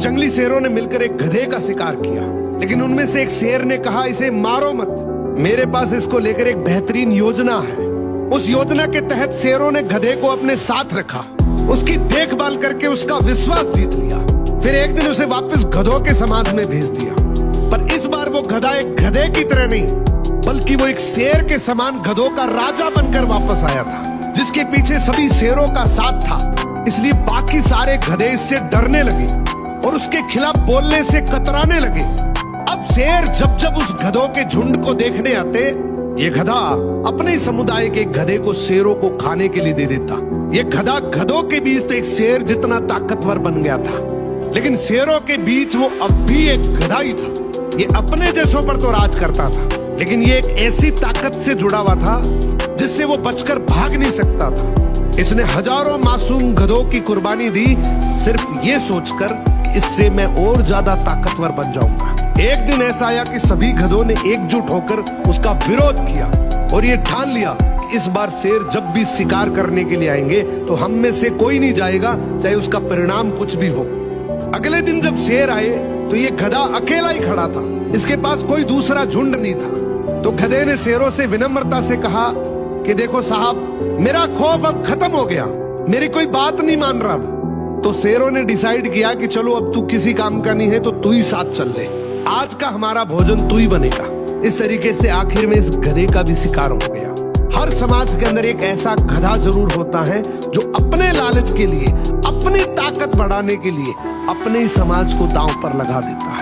जंगली शेरों ने मिलकर एक गधे का शिकार किया, लेकिन उनमें से एक शेर ने कहा, इसे मारो मत, मेरे पास इसको लेकर एक बेहतरीन योजना है। उस योजना के तहत शेरों ने गधे को अपने साथ रखा, उसकी देखभाल करके उसका विश्वास जीत लिया। फिर एक दिन उसे वापस गधों के समाज में भेज दिया, पर इस बार वो गधा एक गधे की तरह नहीं, बल्कि वो एक शेर के समान गधों का राजा बनकर वापस आया था, जिसके पीछे सभी शेरों का साथ था। इसलिए बाकी सारे गधे इससे डरने लगे और उसके खिलाफ बोलने से कतराने लगे। अब शेर जब जब उस गधों के झुंड को देखने आते, ये गधा अपने समुदाय के गधे को शेरों को खाने के लिए दे देता। ये गधा गधों के बीच तो एक शेर जितना ताकतवर बन गया था, लेकिन शेरों के बीच वो अब भी एक गधा ही था। ये अपने जैसों पर तो राज करता था, लेकिन ये एक ऐसी ताकत से जुड़ा हुआ था जिससे वो बचकर भाग नहीं सकता था। इसने हजारों मासूम गधों की कुर्बानी दी, सिर्फ ये सोचकर कि इससे मैं और ज्यादा ताकतवर बन जाऊंगा। एक दिन ऐसा आया कि सभी गधों ने एकजुट होकर उसका विरोध किया और ये ठान लिया कि इस बार शेर जब भी शिकार करने के लिए आएंगे तो हम में से कोई नहीं जाएगा, चाहे उसका परिणाम कुछ भी हो। अगले दिन जब शेर आए तो ये गधा अकेला ही खड़ा था, इसके पास कोई दूसरा झुंड नहीं था। तो गधे ने शेरों से विनम्रता से कहा कि देखो साहब, मेरा खौफ अब खत्म हो गया, मेरी कोई बात नहीं मान रहा। तो शेरों ने डिसाइड किया कि चलो अब तू किसी काम का नहीं है तो तू ही साथ चल ले, आज का हमारा भोजन तू ही बनेगा। इस तरीके से आखिर में इस गधे का भी शिकार हो गया। हर समाज के अंदर एक ऐसा गधा जरूर होता है जो अपने लालच के लिए, अपनी ताकत बढ़ाने के लिए अपने ही समाज को दांव पर लगा देता है।